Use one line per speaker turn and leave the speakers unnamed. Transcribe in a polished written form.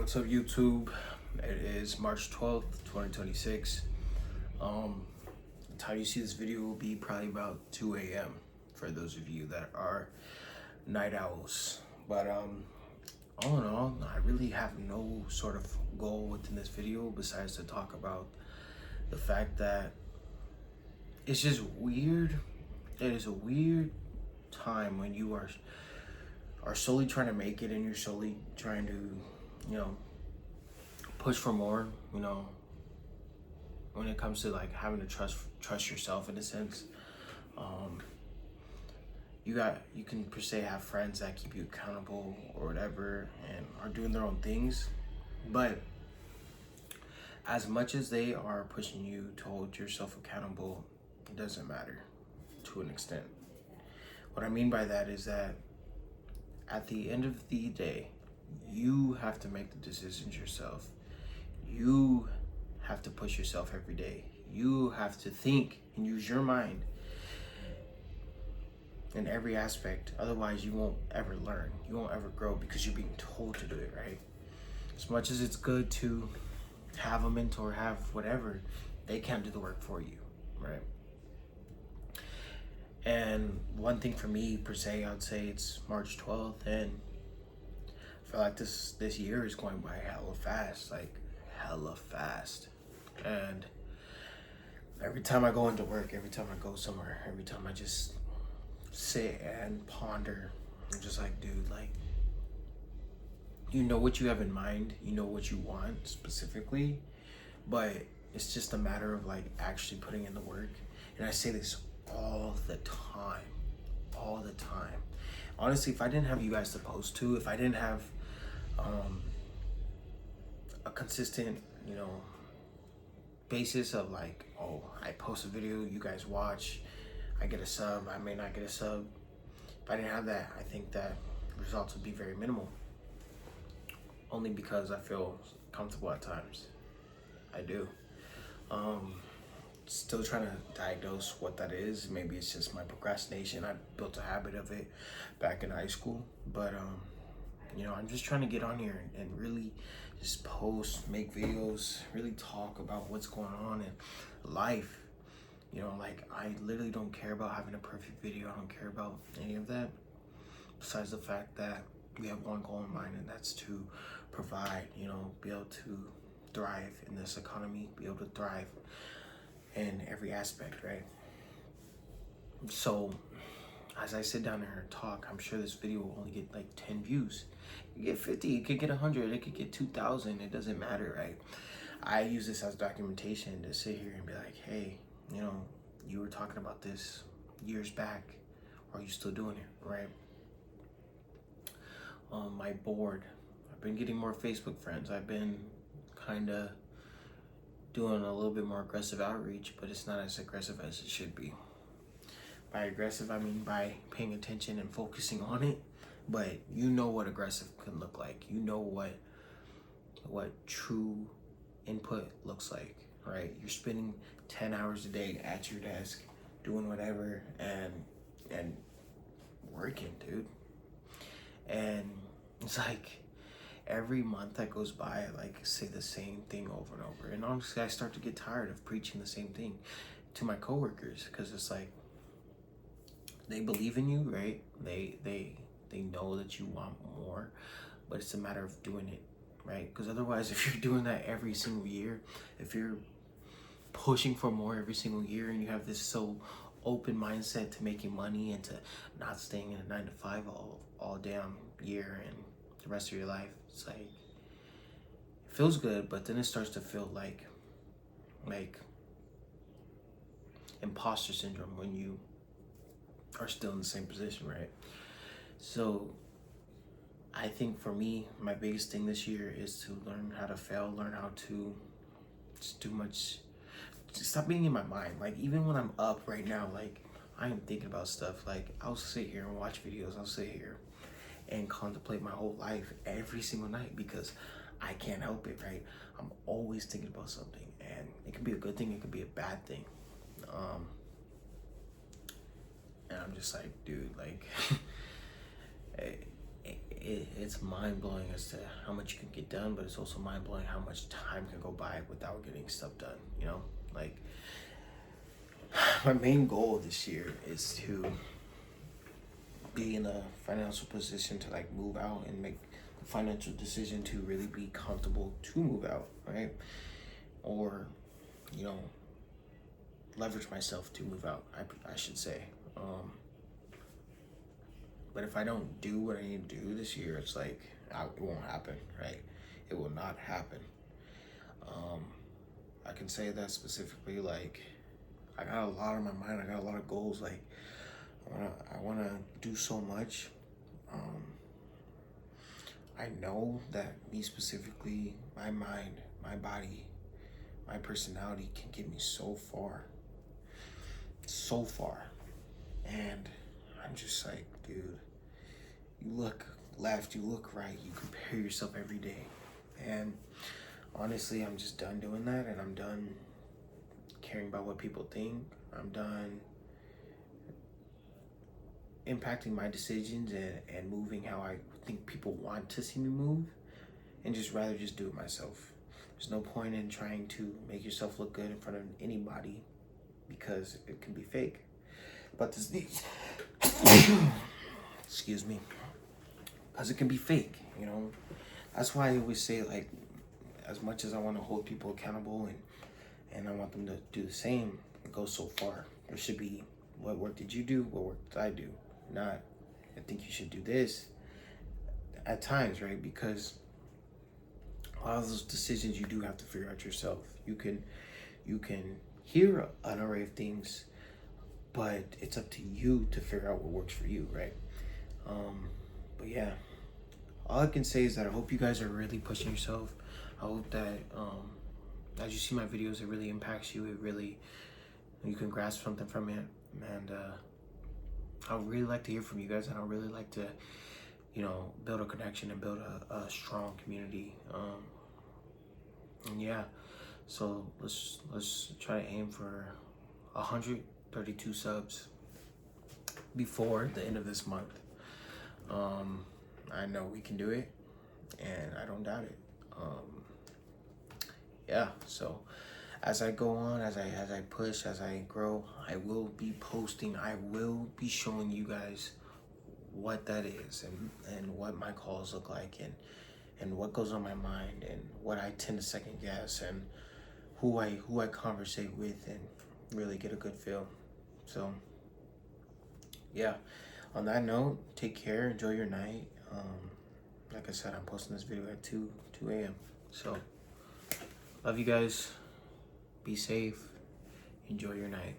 What's up, YouTube? It is March 12th, 2026. The time you see this video will be probably about 2 a.m. for those of you that are night owls. But all in all, I really have no sort of goal within this video besides to talk about the fact that it's just weird. It is a weird time when you are solely trying to make it and you're solely trying to, push for more, when it comes to like having to trust yourself in a sense. You can per se have friends that keep you accountable or whatever and are doing their own things, but as much as they are pushing you to hold yourself accountable, it doesn't matter to an extent. What I mean by that is that at the end of the day, you have to make the decisions yourself. You have to push yourself every day. You have to think and use your mind in every aspect. Otherwise, you won't ever learn. You won't ever grow because you're being told to do it, right? As much as it's good to have a mentor, have whatever, they can't do the work for you, right? And one thing for me, per se, I'd say it's March 12th, and I feel like this year is going by hella fast, like hella fast. And every time I go into work, every time I go somewhere, every time I just sit and ponder, I'm just like, dude, like, you know what you have in mind, you know what you want specifically, but it's just a matter of like actually putting in the work. And I say this all the time. Honestly, if I didn't have you guys to post to, if I didn't have a consistent, basis of like, oh, I post a video, you guys watch, I get a sub, I may not get a sub. If I didn't have that, I think that results would be very minimal. Only because I feel comfortable at times. I do. Still trying to diagnose what that is. Maybe it's just my procrastination. I built a habit of it back in high school, but I'm just trying to get on here and really just post, make videos, really talk about what's going on in life. Like, I literally don't care about having a perfect video. I don't care about any of that, besides the fact that we have one goal in mind, and that's to provide, be able to thrive in this economy, be able to thrive in every aspect, right? So as I sit down there and talk, I'm sure this video will only get like 10 views. You get 50, it could get 100, it could get 2,000, it doesn't matter, right? I use this as documentation to sit here and be like, hey, you were talking about this years back. Are you still doing it, right? My board, I've been getting more Facebook friends. I've been kind of doing a little bit more aggressive outreach, but it's not as aggressive as it should be. By aggressive, I mean by paying attention and focusing on it. But you know what aggressive can look like. You know what true input looks like, right? You're spending 10 hours a day at your desk doing whatever and working, dude. And it's like every month that goes by, I like say the same thing over and over. And honestly, I start to get tired of preaching the same thing to my coworkers, because it's like they believe in you, right? They know that you want more, but it's a matter of doing it, right? Because otherwise, if you're doing that every single year, if you're pushing for more every single year, and you have this so open mindset to making money and to not staying in a 9-to-5 all damn year and the rest of your life, it's like, it feels good, but then it starts to feel like imposter syndrome when you are still in the same position, right? So I think for me, my biggest thing this year is to learn how to fail, learn how to stop being in my mind. Like, even when I'm up right now, like, I am thinking about stuff. Like, I'll sit here and watch videos. I'll sit here and contemplate my whole life every single night because I can't help it, right? I'm always thinking about something, and it could be a good thing, it could be a bad thing. And I'm just like, dude, like, it's mind-blowing as to how much you can get done, but it's also mind-blowing how much time can go by without getting stuff done, you know? Like, my main goal this year is to be in a financial position to like move out and make the financial decision to really be comfortable to move out, right? Or, you know, leverage myself to move out, I should say. But if I don't do what I need to do this year, it's like, it won't happen, right? It will not happen. I can say that specifically, like, I got a lot on my mind. I got a lot of goals. Like, I wanna do so much. I know that me specifically, my mind, my body, my personality can get me so far. So far. And I'm just like, dude, you look left, you look right, you compare yourself every day. And honestly, I'm just done doing that, and I'm done caring about what people think. I'm done impacting my decisions and moving how I think people want to see me move, and just rather just do it myself. There's no point in trying to make yourself look good in front of anybody, because it can be fake. But this excuse me, because it can be fake, you know. That's why I always say, like, as much as I want to hold people accountable and I want them to do the same, it goes so far. There should be, what work did you do? What work did I do? Not, I think you should do this at times, right? Because a lot of those decisions you do have to figure out yourself. You can hear an array of things, but it's up to you to figure out what works for you, right? But yeah, all I can say is that I hope you guys are really pushing yourself. I hope that as you see my videos, it really impacts you. You can grasp something from it. And I would really like to hear from you guys, and I would really like to, you know, build a connection and build a strong community. And yeah, so let's try to aim for 132 subs before the end of this month. I know we can do it, and I don't doubt it. Yeah, so as I go on, as I push, as I grow, I will be posting, I will be showing you guys what that is, and what my calls look like, and what goes on my mind, and what I tend to second guess, and who I conversate with, and really get a good feel. So yeah, on that note, take care, enjoy your night. Like I said, I'm posting this video at 2 a.m. So love you guys, be safe, enjoy your night.